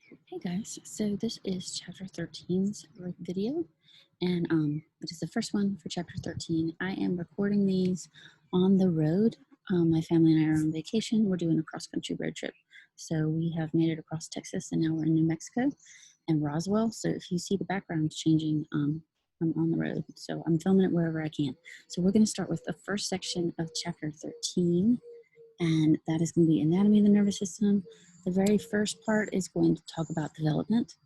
Hey guys, so this is chapter 13's video, and it is the first one for chapter 13. I am recording these on the road. My family and I are on vacation. We're doing a cross-country road trip. So we have made it across Texas, and now we're in New Mexico and Roswell. So if you see the background changing, I'm on the road. So I'm filming it wherever I can. So we're going to start with the first section of chapter 13, and that is going to be anatomy of the nervous system. The very first part is going to talk about development.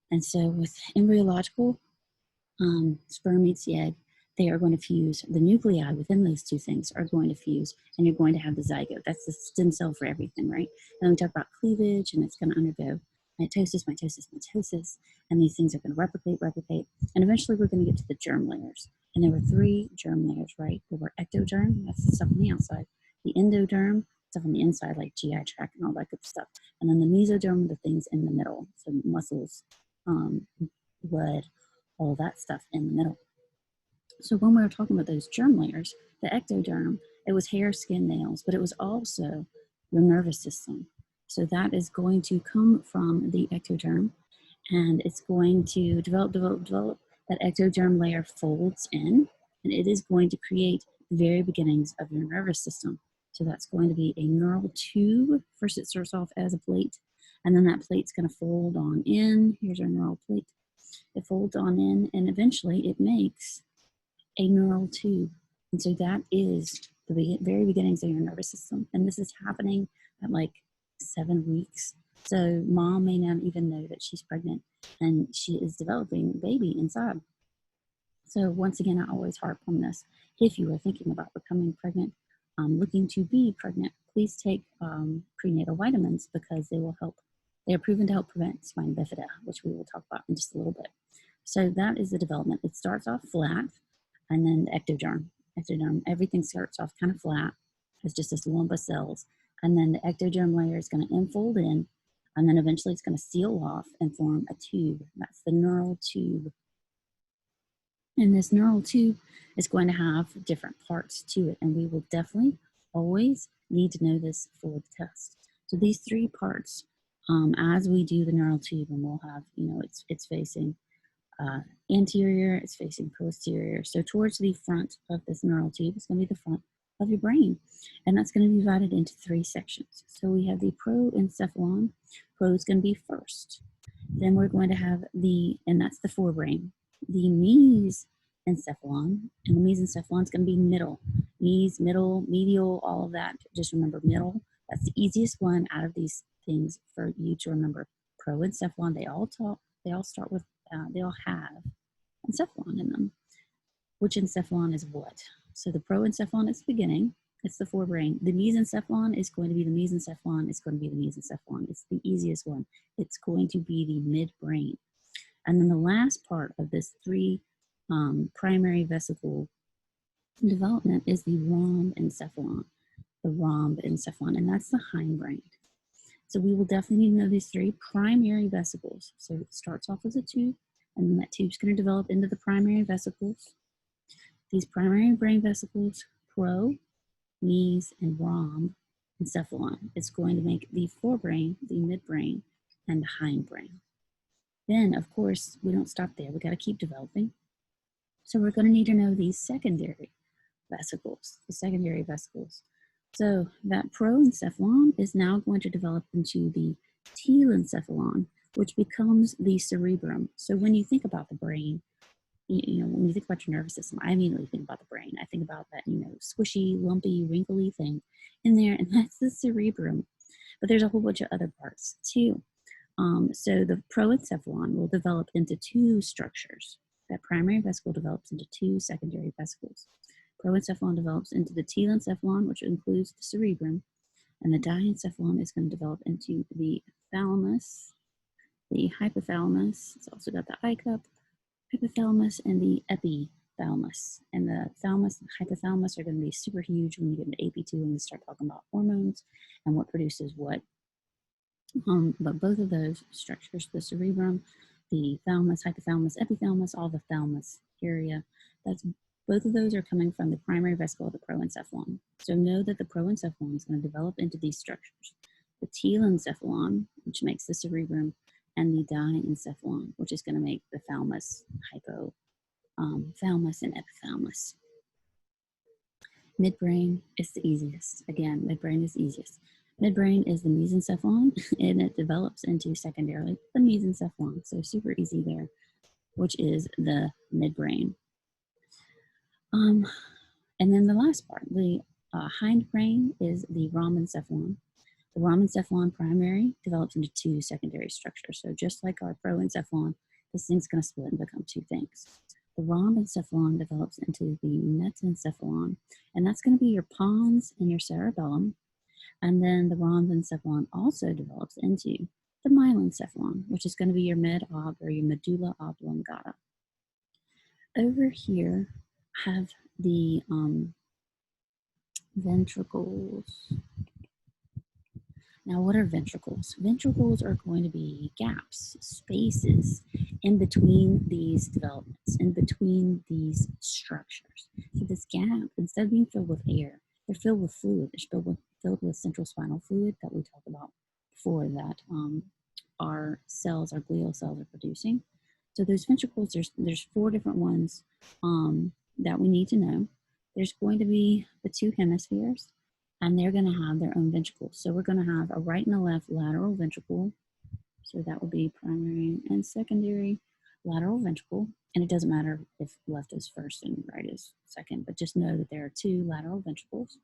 And so with embryological, sperm meets the egg, they are going to fuse. The nuclei within those two things are going to fuse, and you're going to have the zygote. That's the stem cell for everything, right? And we talk about cleavage, and it's going to undergo mitosis, mitosis, mitosis, and these things are going to replicate, and eventually we're going to get to the germ layers. And there were three germ layers, right? There were ectoderm, that's the stuff on the outside, the endoderm, stuff on the inside, like GI tract and all that good stuff, and then the mesoderm, the things in the middle, so muscles, blood, all that stuff in the middle. So when we were talking about those germ layers, the ectoderm, it was hair, skin, nails, but it was also your nervous system. So that is going to come from the ectoderm, and it's going to develop. That ectoderm layer folds in, and it is going to create the very beginnings of your nervous system. So that's going to be a neural tube. First it starts off as a plate, and then that plate's going to fold on in. Here's our neural plate. It folds on in, and eventually it makes a neural tube. And so that is the very beginnings of your nervous system. And this is happening at like 7 weeks. So mom may not even know that she's pregnant, and she is developing a baby inside. So once again, I always harp on this. If you are thinking about becoming pregnant, looking to be pregnant, please take prenatal vitamins, because they will help. They are proven to help prevent spina bifida, which we will talk about in just a little bit. So that is the development. It starts off flat, and then the ectoderm, everything starts off kind of flat. It's just this lump of cells. And then the ectoderm layer is going to enfold in, and then eventually it's going to seal off and form a tube. That's the neural tube. And this neural tube is going to have different parts to it, and we will definitely always need to know this for the test. So these three parts, as we do the neural tube, and we'll have, it's facing anterior, it's facing posterior. So towards the front of this neural tube is going to be the front of your brain, and that's going to be divided into three sections. So we have the proencephalon. Pro is going to be first. Then we're going to have and that's the forebrain, the mesencephalon, and the mesencephalon is going to be middle. Middle, medial, all of that. Just remember middle. That's the easiest one out of these things for you to remember. Proencephalon, they all start with, they all have encephalon in them. Which encephalon is what? So the proencephalon is the beginning. It's the forebrain. The mesencephalon is going to be the mesencephalon. It's going to be the mesencephalon. It's the easiest one. It's going to be the midbrain. And then the last part of this three primary vesicle development is the rhombencephalon. The rhombencephalon, and that's the hindbrain. So we will definitely need to know these three primary vesicles. So it starts off as a tube, and then that tube's going to develop into the primary vesicles. These primary brain vesicles, pro, mes, and rhombencephalon, is going to make the forebrain, the midbrain, and the hindbrain. Then, of course, we don't stop there. We got to keep developing. So we're going to need to know these secondary vesicles, the secondary vesicles. So that proencephalon is now going to develop into the telencephalon, which becomes the cerebrum. So when you think about the brain, when you think about your nervous system, I immediately think about the brain. I think about that, squishy, lumpy, wrinkly thing in there, and that's the cerebrum. But there's a whole bunch of other parts too. So the proencephalon will develop into two structures. That primary vesicle develops into two secondary vesicles. Proencephalon develops into the telencephalon, which includes the cerebrum, and the diencephalon is going to develop into the thalamus, the hypothalamus. It's also got the eye cup, hypothalamus, and the epithalamus. And the thalamus and hypothalamus are going to be super huge when you get into AP2 and we start talking about hormones and what produces what. But both of those structures, the cerebrum, the thalamus, hypothalamus, epithalamus, all the thalamus area, both of those are coming from the primary vesicle of the proencephalon. So know that the proencephalon is going to develop into these structures. The telencephalon, which makes the cerebrum, and the diencephalon, which is going to make the thalamus, thalamus and epithalamus. Midbrain is the easiest. Again, midbrain is the easiest. Midbrain is the mesencephalon, and it develops into secondarily the mesencephalon. So super easy there, which is the midbrain. And then the last part, the hindbrain, is the rhombencephalon. The rhombencephalon primary develops into two secondary structures. So just like our proencephalon, this thing's going to split and become two things. The rhombencephalon develops into the metencephalon, and that's going to be your pons and your cerebellum. And then the rhombencephalon also develops into the myelencephalon, which is going to be your mid-ob or your medulla oblongata. Over here, I have the ventricles. Now, what are ventricles? Ventricles are going to be gaps, spaces in between these developments, in between these structures. So this gap, instead of being filled with air, they're filled with fluid. They're filled with central spinal fluid that we talked about before, that our cells, our glial cells, are producing. So those ventricles, there's 4 different ones that we need to know. There's going to be the 2 hemispheres, and they're going to have their own ventricles. So we're going to have a right and a left lateral ventricle. So that will be primary and secondary lateral ventricle. And it doesn't matter if left is first and right is second, but just know that there are 2 lateral ventricles.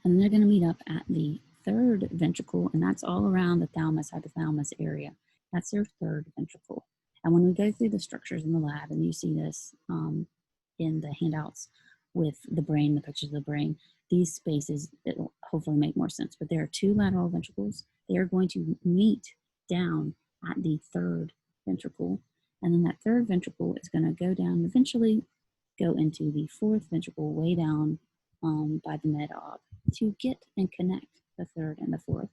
And then they're going to meet up at the 3rd ventricle, and that's all around the thalamus, hypothalamus area. That's their 3rd ventricle. And when we go through the structures in the lab, and you see this in the handouts with the brain, the pictures of the brain, these spaces, it'll hopefully make more sense. But there are 2 lateral ventricles. They are going to meet down at the 3rd ventricle. And then that 3rd ventricle is going to go down, eventually go into the 4th ventricle, way down by the mid-ob, to get and connect the 3rd and the 4th.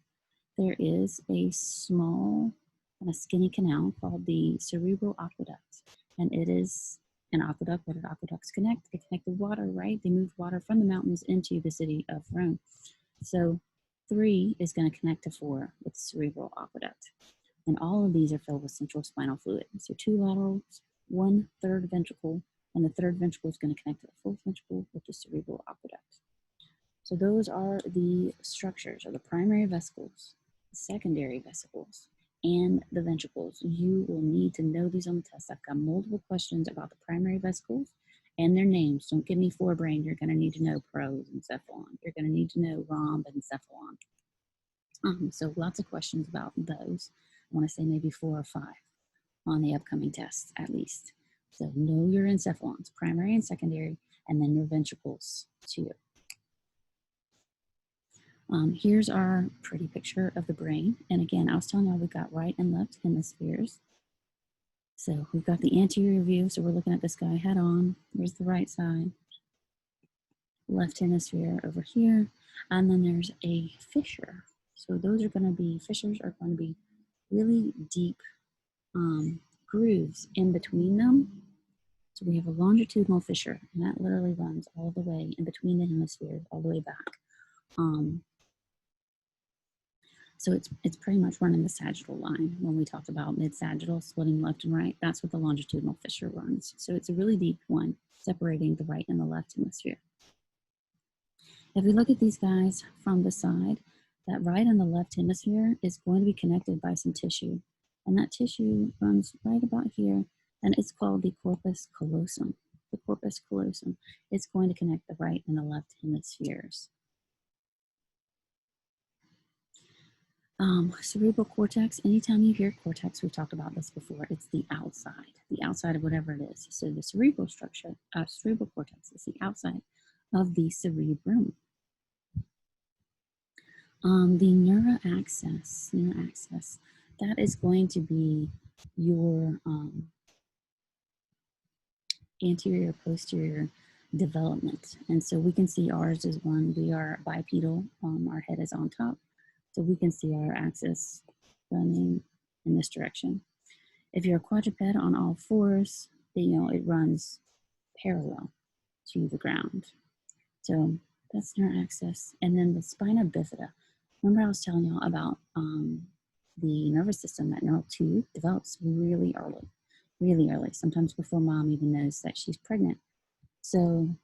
There is a small and a skinny canal called the cerebral aqueduct, and it is an aqueduct. What did aqueducts connect? They connect the water, right? They move water from the mountains into the city of Rome. So 3 is going to connect to 4 with the cerebral aqueduct. And all of these are filled with central spinal fluid. So 2 laterals, 1 3rd ventricle, and the 3rd ventricle is going to connect to the 4th ventricle with the cerebral aqueduct. So those are the structures, or the primary vesicles, the secondary vesicles, and the ventricles. You will need to know these on the test. I've got multiple questions about the primary vesicles and their names. Don't give me forebrain. You're going to need to know proencephalon. You're going to need to know rhombencephalon. So lots of questions about those. I want to say maybe 4 or 5 on the upcoming tests at least. So know your encephalons, primary and secondary, and then your ventricles too. Here's our pretty picture of the brain. And again, I was telling y'all we've got right and left hemispheres. So we've got the anterior view. So we're looking at this guy head on. There's the right side. Left hemisphere over here. And then there's a fissure. So those are going to be, fissures are going to be really deep grooves in between them. So we have a longitudinal fissure, and that literally runs all the way in between the hemispheres, all the way back. So it's pretty much running the sagittal line. When we talked about mid-sagittal splitting left and right, that's what the longitudinal fissure runs. So it's a really deep one, separating the right and the left hemisphere. If we look at these guys from the side, that right and the left hemisphere is going to be connected by some tissue. And that tissue runs right about here, and it's called the corpus callosum. The corpus callosum is going to connect the right and the left hemispheres. Cerebral cortex, anytime you hear cortex, we've talked about this before, it's the outside of whatever it is. So the cerebral structure, cerebral cortex is the outside of the cerebrum. The neuraxis, that is going to be your anterior posterior development. And so we can see ours is one, we are bipedal, our head is on top. So we can see our axis running in this direction. If you're a quadruped on all 4s, it runs parallel to the ground. So that's neuraxis. And then the spina bifida. Remember I was telling y'all about the nervous system, that neural tube, develops really early, sometimes before mom even knows that she's pregnant. So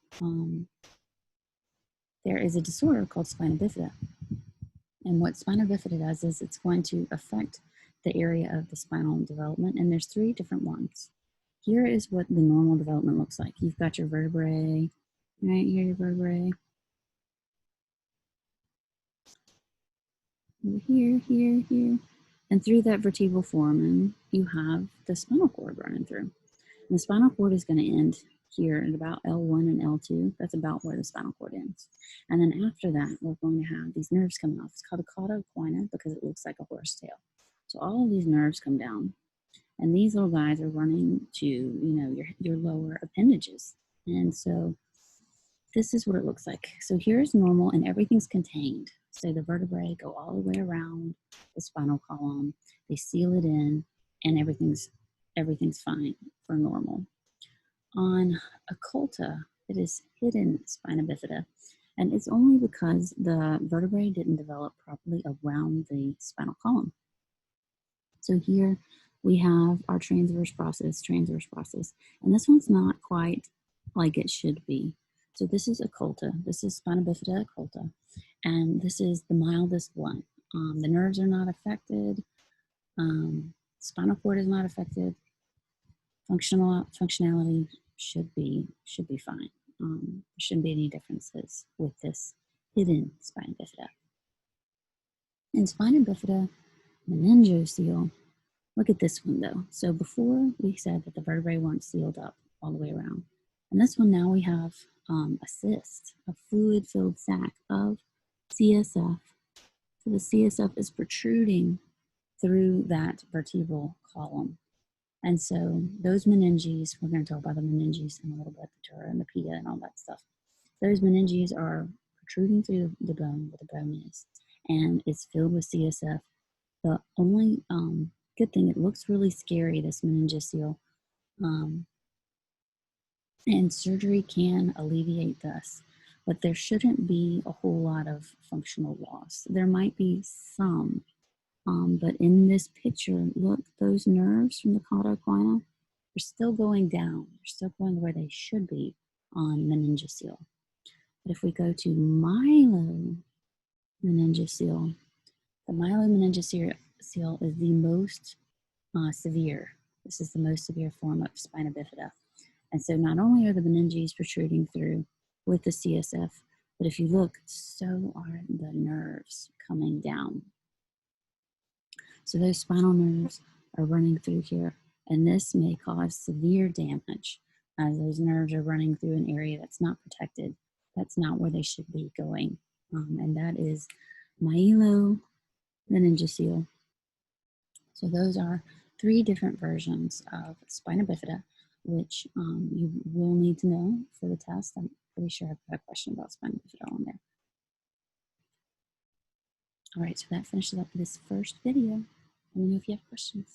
there is a disorder called spina bifida. And what spina bifida does is it's going to affect the area of the spinal development, and there's 3 different ones. Here is what the normal development looks like. You've got your vertebrae, right here, your vertebrae. Here, here. And through that vertebral foramen, you have the spinal cord running through. And the spinal cord is going to end here at about L1 and L2. That's about where the spinal cord ends. And then after that, we're going to have these nerves coming off. It's called a cauda equina because it looks like a horse tail. So all of these nerves come down, and these little guys are running to, your lower appendages. And so this is what it looks like. So here's normal, and everything's contained. So the vertebrae go all the way around the spinal column. They seal it in, and everything's fine for normal. On occulta, it is hidden spina bifida, and it's only because the vertebrae didn't develop properly around the spinal column. So here we have our transverse process, and this one's not quite like it should be. So this is occulta, this is spina bifida occulta, and this is the mildest one. The nerves are not affected, spinal cord is not affected, functionality should be fine. There shouldn't be any differences with this hidden spina bifida. In spina bifida meningocele, look at this one though. So before we said that the vertebrae weren't sealed up all the way around. And this one now we have a cyst, a fluid-filled sac of CSF. So the CSF is protruding through that vertebral column. And so those meninges, we're going to talk about the meninges in a little bit, the dura and the pia and all that stuff. Those meninges are protruding through the bone where the bone is, and it's filled with CSF. The only good thing, it looks really scary, this meningocele, and surgery can alleviate this, but there shouldn't be a whole lot of functional loss. There might be some, but in this picture, look, those nerves from the cauda equina, they're still going down. They're still going where they should be on meningocele. But if we go to myelomeningocele, the myelomeningocele is the most severe. This is the most severe form of spina bifida. And so not only are the meninges protruding through with the CSF, but if you look, so are the nerves coming down. So those spinal nerves are running through here, and this may cause severe damage as those nerves are running through an area that's not protected. That's not where they should be going. And that is myelomeningocele. So those are 3 different versions of spina bifida, which you will need to know for the test. I'm pretty sure I've got a question about spina bifida on there. All right, so that finishes up this first video. Let me know if you have questions.